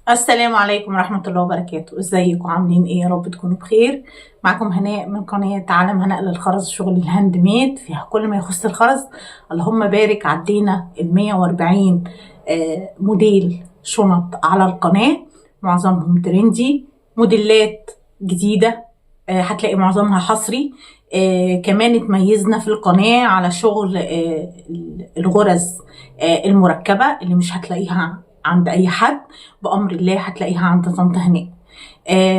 السلام عليكم ورحمة الله وبركاته. ازيكم عاملين ايه؟ يا رب تكونوا بخير. معكم هناء من قناة عالم هناء للخرز، شغل الهاند ميد فيها كل ما يخص الخرز. اللهم بارك، عدينا 140 موديل شنط على القناة، معظمهم ترندي، موديلات جديدة. هتلاقي معظمها حصري. كمان اتميزنا في القناة على شغل الغرز المركبة اللي مش هتلاقيها عند اي حد، بأمر الله هتلاقيها عند طنط هناء.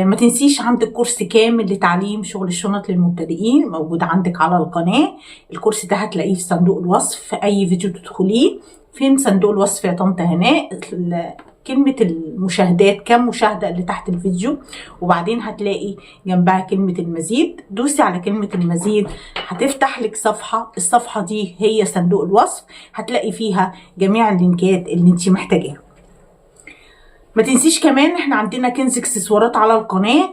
ما تنسيش عندك كورس كامل لتعليم شغل الشنط للمبتدئين موجود عندك على القناة. الكورس ده هتلاقيه في صندوق الوصف، في اي فيديو تدخليه. فين صندوق الوصف يا طنط هناء؟ كلمة المشاهدات، كم مشاهدة اللي تحت الفيديو، وبعدين هتلاقي جنبها كلمة المزيد. دوسي على كلمة المزيد، هتفتح لك صفحة. الصفحة دي هي صندوق الوصف، هتلاقي فيها جميع اللينكات اللي انت محتاجاها. ما تنسيش كمان احنا عندنا كنز اكسسوارات على القناة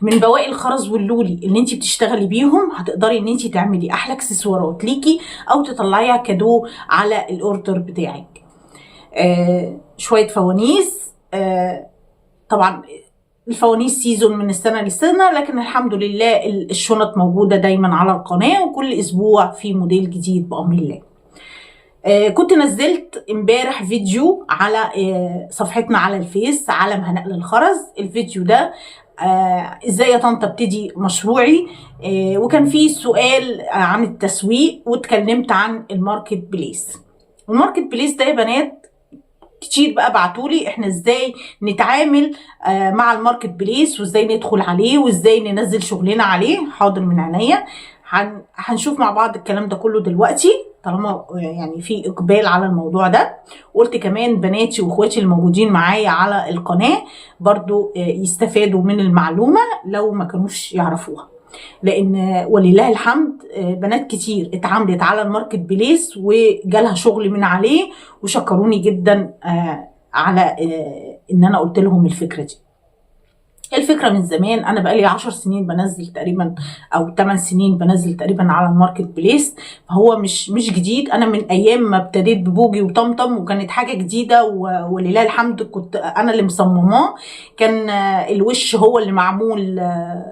من بواقي الخرز واللولي اللي انت بتشتغلي بيهم. هتقدري ان انت تعملي احلى اكسسوارات ليكي او تطلعيها كادو على الاوردر بتاعك. شوية فوانيس. طبعا الفوانيس سيزون من السنة للسنة، لكن الحمد لله الشنط موجودة دايما على القناة، وكل اسبوع في موديل جديد بأمر الله. كنت نزلت امبارح فيديو على صفحتنا على الفيس عالم هناء للخرز. الفيديو ده ازاي يا طنط ابتدي مشروعي، وكان فيه سؤال عن التسويق، واتكلمت عن الماركت بليس. الماركت بليس ده يا بنات كتير بقى بعتولي احنا ازاي نتعامل مع الماركت بليس، وازاي ندخل عليه، وازاي ننزل شغلنا عليه. حاضر، من عينيا. هنشوف مع بعض الكلام ده كله دلوقتي، طالما يعني في اقبال على الموضوع ده. قلت كمان بناتي واخواتي الموجودين معايا على القناة برضو يستفادوا من المعلومة لو ما كانوش يعرفوها، لان ولله الحمد بنات كتير اتعاملت على الماركت بليس وجالها شغل من عليه، وشكروني جدا على ان انا قلت لهم الفكرة دي. الفكرة من زمان، انا بقالي 10 سنين بنزل تقريبا، او 8 سنين بنزل تقريبا على الماركت بليس، فهو مش جديد. انا من ايام ما ابتديت ببوجي وطمطم، وكانت حاجة جديدة ولله الحمد كنت انا اللي مصمماه. كان الوش هو اللي معمول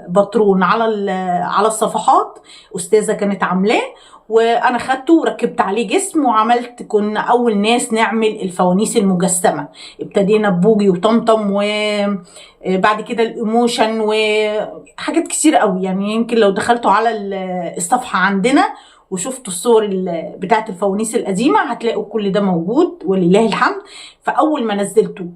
باترون على الصفحات، استاذة كانت عاملاه، وانا خدته وركبت عليه جسم وعملت. كنا اول ناس نعمل الفوانيس المجسمة. ابتدينا ببوجي وطمطم، وبعد كده الايموشن وحاجات كتير قوي. يعني يمكن لو دخلتوا على الصفحة عندنا وشفتوا الصور بتاعت الفوانيس القديمة هتلاقوا كل ده موجود ولله الحمد. فاول ما نزلته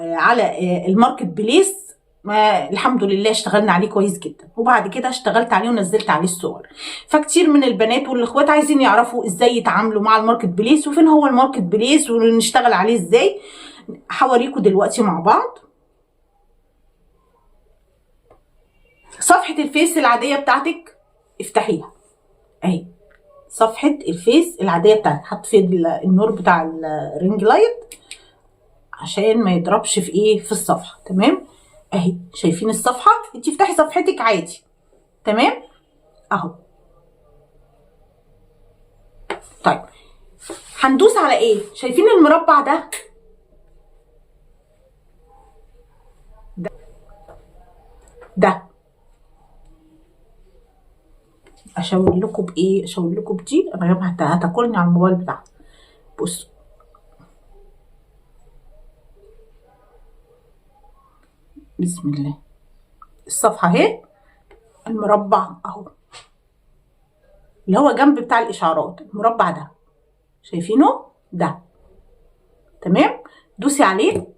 على الماركت بليس، ما الحمد لله اشتغلنا عليه كويس جدا، وبعد كده اشتغلت عليه ونزلت عليه الصور. فكتير من البنات والاخوات عايزين يعرفوا ازاي يتعاملوا مع الماركت بليس، وفين هو الماركت بليس، ونشتغل عليه ازاي. هوريكم دلوقتي مع بعض. صفحة الفيس العادية بتاعتك افتحيها اهي. صفحة الفيس العادية بتاعتك، حط في النور بتاع الرينج لايت عشان ما يضربش في ايه في الصفحة. تمام اهي، شايفين الصفحة؟ انت افتحي صفحتك عادي. تمام اهو. طيب هندوس على ايه؟ شايفين المربع ده؟ ده اشاور لكم بايه؟ اشاور لكم بدي، انا هتاكلني على الموبايل بتاعها. بصوا، بسم الله. الصفحه اهي، المربع اهو اللي هو جنب بتاع الاشعارات، المربع ده شايفينه ده؟ تمام، دوسي عليه.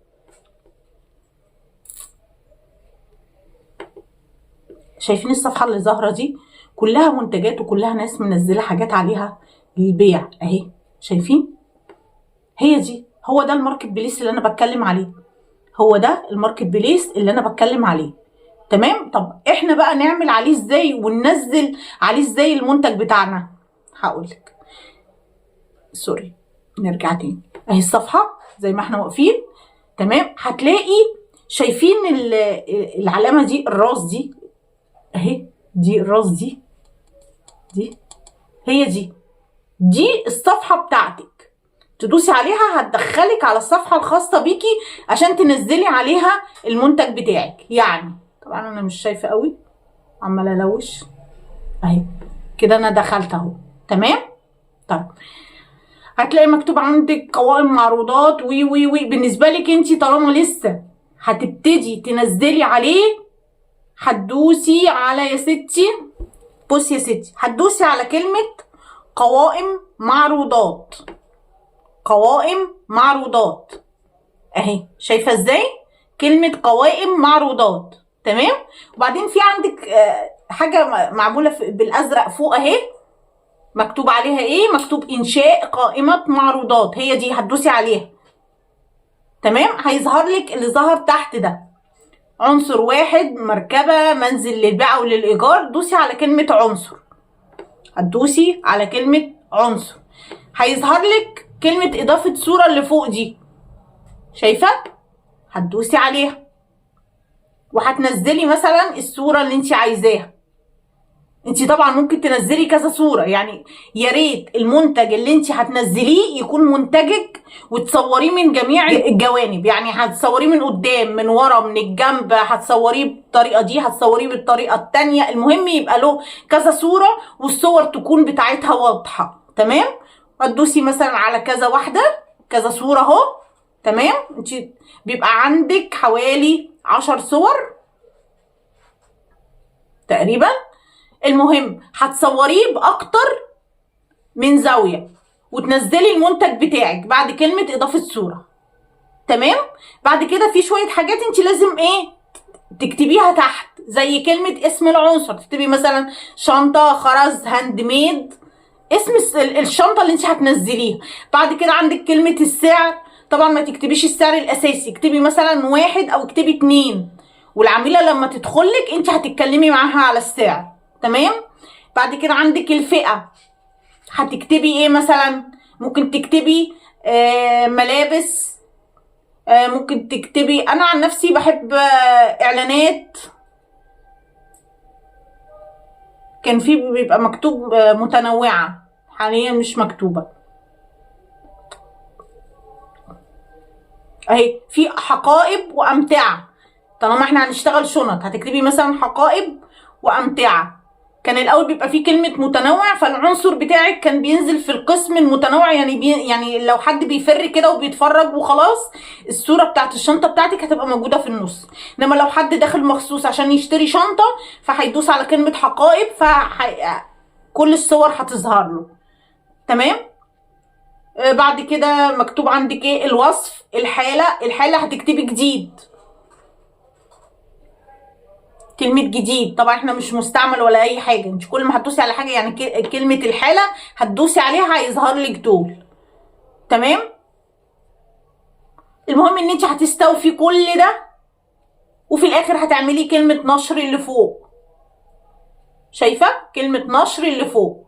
شايفين الصفحه اللي ظاهره دي؟ كلها منتجات وكلها ناس منزله حاجات عليها للبيع اهي. شايفين؟ هي دي، هو ده الماركت بليس اللي انا بتكلم عليه. هو ده الماركت بليس اللي انا بتكلم عليه. تمام. طب احنا بقى نعمل عليه ازاي وننزل عليه ازاي المنتج بتاعنا؟ هقولك. سوري، نرجع تاني. اهي الصفحه زي ما احنا واقفين. تمام، هتلاقي شايفين العلامه دي، الراس دي اهي، دي الراس دي هي دي الصفحه بتاعتك. تدوسي عليها هتدخلك على الصفحه الخاصه بيكي عشان تنزلي عليها المنتج بتاعك. يعني طبعا انا مش شايفه قوي، عماله الوش اهي كده، انا دخلت اهو. تمام. طيب هتلاقي مكتوب عندك قوائم معروضات وي وي وي. بالنسبه لك انت طالما لسه هتبتدي تنزلي عليه، هتدوسي على يا ستي، بصي يا ستي، هتدوسي على كلمه قوائم معروضات. قوائم معروضات اهي، شايفه ازاي؟ كلمه قوائم معروضات. تمام. وبعدين في عندك حاجه معموله بالازرق فوق اهي، مكتوب عليها ايه؟ مكتوب انشاء قائمه معروضات. هي دي هتدوسي عليها. تمام. هيظهر لك اللي ظهر تحت ده، عنصر واحد، مركبه، منزل للبيع وللايجار. دوسي على كلمه عنصر، هتدوسي على كلمه عنصر، هيظهر لك كلمه اضافه صوره اللي فوق دي، شايفه؟ هتدوسي عليها وهتنزلي مثلا الصوره اللي انت عايزاها. انت طبعا ممكن تنزلي كذا صوره، يعني يا ريت المنتج اللي انت هتنزليه يكون منتجك وتصوريه من جميع الجوانب. يعني هتصوريه من قدام، من ورا، من الجنب، هتصوريه بالطريقه دي، هتصوريه بالطريقه التانيه. المهم يبقى له كذا صوره والصور تكون بتاعتها واضحه. تمام. هتدوسي مثلا على كذا واحده، كذا صوره اهو. تمام. انت بيبقى عندك حوالي 10 صور تقريبا. المهم هتصوريه باكتر من زاويه وتنزلي المنتج بتاعك بعد كلمه اضافه صوره. تمام. بعد كده في شويه حاجات انت لازم ايه تكتبيها تحت، زي كلمه اسم العنصر. تكتبي مثلا شنطه خرز هاند ميد، اسم الشنطه اللي انت هتنزليها. بعد كده عندك كلمه السعر. طبعا ما تكتبيش السعر الاساسي، اكتبي مثلا 1 او اكتبي 2، والعميله لما تدخلك انت هتتكلمي معاها على السعر. تمام. بعد كده عندك الفئه، هتكتبي ايه مثلا؟ ممكن تكتبي ملابس، ممكن تكتبي، انا عن نفسي بحب اعلانات. كان في بيبقى مكتوب متنوعه، حاليا مش مكتوبه اهي. في حقائب وامتعه، طالما احنا هنشتغل شنط هتكتبي مثلا حقائب وامتعه. كان الاول بيبقى فيه كلمه متنوع، فالعنصر بتاعك كان بينزل في القسم المتنوع. يعني لو حد بيفر كده وبيتفرج وخلاص، الصوره بتاعت الشنطه بتاعتك هتبقى موجوده في النص. انما لو حد داخل مخصوص عشان يشتري شنطه، فهيدوس على كلمه حقائب، كل الصور هتظهر له. تمام. بعد كده مكتوب عندك ايه؟ الوصف، الحاله هتكتبي جديد، كلمة جديد. طبعا احنا مش مستعمل ولا اي حاجة، انت كل ما هتدوسي على حاجة يعني كلمة الحالة هتدوسي عليها هيظهر لك دول. تمام. المهم ان انت هتستوفي كل ده، وفي الاخر هتعملي كلمة نشر اللي فوق، شايفة كلمة نشر اللي فوق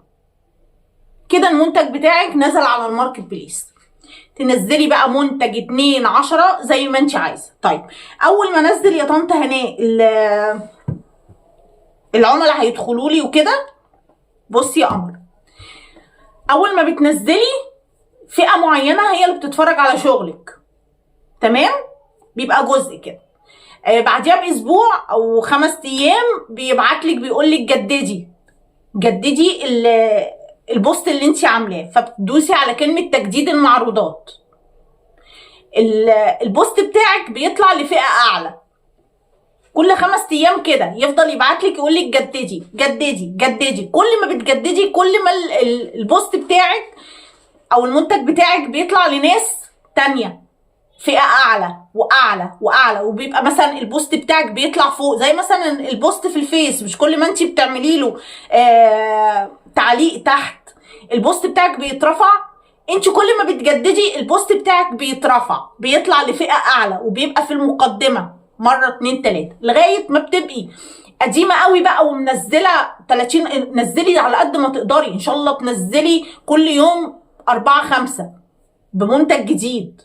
كده. المنتج بتاعك نزل على الماركت بليس. تنزلي بقى منتج 2 10 زي ما انت عايزة. طيب اول ما انزل يا طنط هناء العملاء هيدخلوا لي وكده. بصي يا قمر، اول ما بتنزلي فئه معينه هي اللي بتتفرج على شغلك. تمام. بيبقى جزء كده. بعديها باسبوع او 5 ايام بيبعتلك بيقولك جددي البوست اللي انت عاملاه، فبتدوسي على كلمه تجديد المعروضات. البوست بتاعك بيطلع لفئه اعلى. كل 5 ايام كده يفضل يبعتلك يقولك جددي. كل ما بتجددي كل ما البوست بتاعك او المنتج بتاعك بيطلع لناس تانية، فئة اعلى واعلى واعلى. وبيبقى مثلا البوست بتاعك بيطلع فوق، زي مثلا البوست في الفيس، مش كل ما انت بتعملي له تعليق تحت البوست بتاعك بيترفع. انت كل ما بتجددي البوست بتاعك بيترفع، بيطلع لفئة اعلى، وبيبقى في المقدمة مرة 2 3 لغاية ما بتبقي قديمة قوي بقى ومنزلة 30. نزلي على قد ما تقدري، ان شاء الله تنزلي كل يوم 4 5 بمنتج جديد.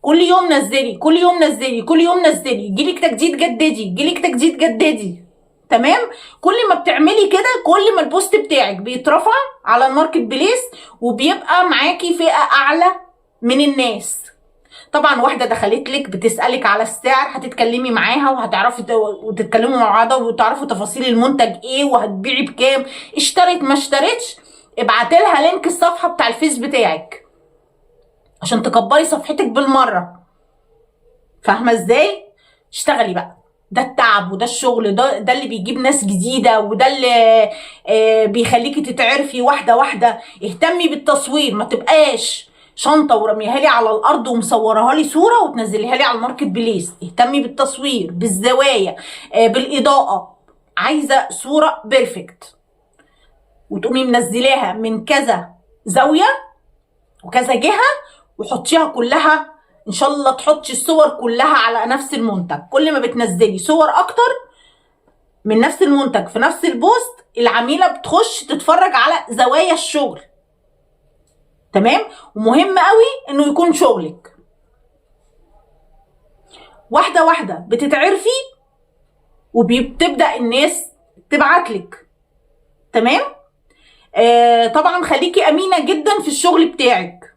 كل يوم نزلي، كل يوم نزلي، كل يوم نزلي، يجيلك تجديد جددي، يجيلك تجديد جددي. تمام. كل ما بتعملي كده كل ما البوست بتاعك بيترفع على الماركت بليس، وبيبقى معاكي فئة اعلى من الناس. طبعا واحده دخلت لك بتسالك على السعر، هتتكلمي معاها وهتعرفي وتتكلموا مع بعض وتعرفوا تفاصيل المنتج ايه وهتبيعي بكام، اشترت ما اشترتش، ابعتي لها لينك الصفحه بتاع الفيس بتاعك عشان تكبري صفحتك بالمره. فاهمه ازاي؟ اشتغلي بقى، ده التعب وده الشغل، ده اللي بيجيب ناس جديده، وده اللي بيخليكي تتعرفي واحده واحده. اهتمي بالتصوير، ما تبقاش شنطه ورميها لي على الارض ومصورها لي صوره وتنزليها لي على الماركت بليس. اهتمي بالتصوير، بالزوايا، بالاضاءه. عايزه صوره بيرفكت وتقومي منزلاها من كذا زاويه وكذا جهه وحطيها كلها. ان شاء الله تحطي الصور كلها على نفس المنتج. كل ما بتنزلي صور اكتر من نفس المنتج في نفس البوست، العميله بتخش تتفرج على زوايا الشغل. تمام؟ ومهم قوي انه يكون شغلك. واحده واحده بتتعرفي وبتبدا الناس تبعتلك. تمام؟ طبعا خليكي امينه جدا في الشغل بتاعك.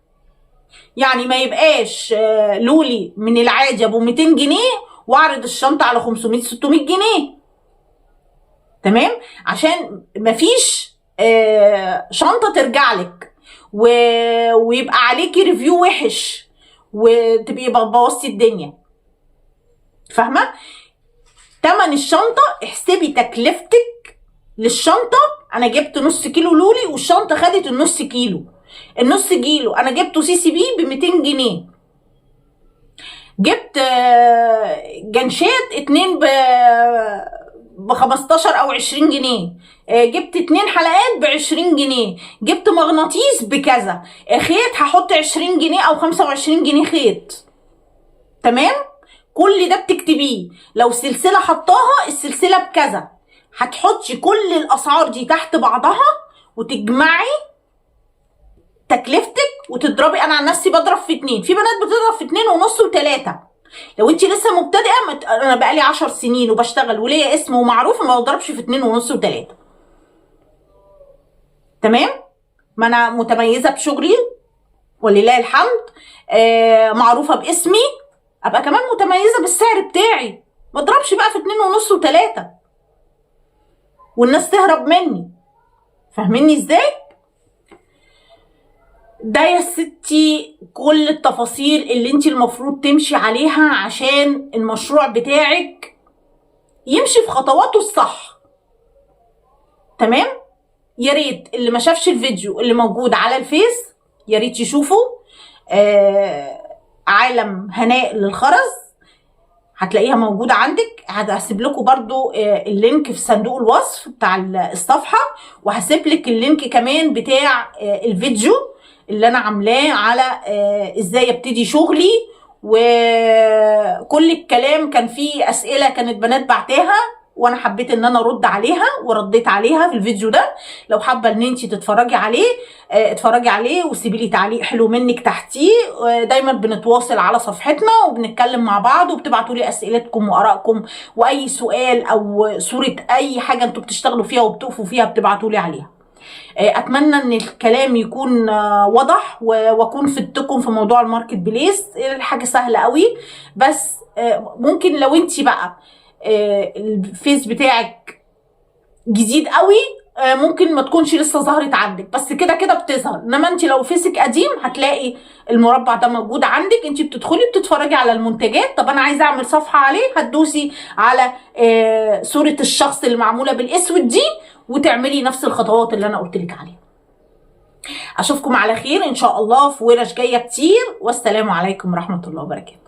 يعني ما يبقاش لولي من العادي ابو 200 جنيه واعرض الشنطه على 500 600 جنيه. تمام؟ عشان مفيش شنطه ترجع لك ويبقى عليكي ريفيو وحش وتبقي بوظتي الدنيا. فاهمه؟ تمن الشنطه، احسبي تكلفتك للشنطه. انا جبت نص كيلو لولي والشنطه خدت النص كيلو. النص كيلو انا جبته سي سي بي ب 200 جنيه. جبت جنشات 2 ب 15 او 20 جنيه. جبت 2 حلقات ب 20 جنيه. جبت مغناطيس بكذا. خيط هحط 20 جنيه او 25 جنيه خيط. تمام؟ كل ده بتكتبيه. لو سلسله حطاها السلسله بكذا، هتحطي كل الاسعار دي تحت بعضها وتجمعي تكلفتك وتضربي. انا عن نفسي بضرب في 2. في بنات بتضرب في 2.5 و3. لو انت لسه مبتدئه، انا بقالي 10 سنين وبشتغل وليا اسم ومعروفه، ما بضربش في 2.5 و3. تمام؟ ما انا متميزه بشغلي ولله الحمد، معروفه باسمي، ابقى كمان متميزه بالسعر بتاعي. ما اضربش بقى في 2.5 و3 والناس تهرب مني. فاهميني ازاي؟ ده يا ستي كل التفاصيل اللي انت المفروض تمشي عليها عشان المشروع بتاعك يمشي في خطواته الصح. تمام؟ يا ريت اللي ما شافش الفيديو اللي موجود على الفيس يا ريت يشوفه. عالم هناء للخرز هتلاقيها موجودة عندك. هسيب لكم برضو اللينك في صندوق الوصف بتاع الصفحة، وهسيب لك اللينك كمان بتاع الفيديو اللي انا عاملاه على ازاي ابتدي شغلي. وكل الكلام كان فيه اسئله كانت بنات بعتاها وانا حبيت ان انا ارد عليها ورديت عليها في الفيديو ده. لو حابه ان انت تتفرجي عليه اتفرجي عليه وسيبي لي تعليق حلو منك تحتيه. دايما بنتواصل على صفحتنا وبنتكلم مع بعض وبتبعتوا لي اسئلتكم وارائكم، واي سؤال او صوره اي حاجه انتوا بتشتغلوا فيها وبتقفوا فيها بتبعتوا لي عليها. اتمنى ان الكلام يكون واضح واكون فدتكم في موضوع الماركت بليس. الحاجه سهله قوي، بس ممكن لو انت بقى الفيس بتاعك جديد قوي ممكن ما تكونش لسه ظهرت عندك، بس كده كده بتظهر. انما انت لو فيسك قديم هتلاقي المربع ده موجود عندك. انت بتدخلي بتتفرجي على المنتجات. طب انا عايزه اعمل صفحه عليه، هتدوسي على صوره الشخص اللي معموله بالاسود دي وتعملي نفس الخطوات اللي انا قلت لك عليها. اشوفكم على خير ان شاء الله في ورش جايه كتير، والسلام عليكم ورحمه الله وبركاته.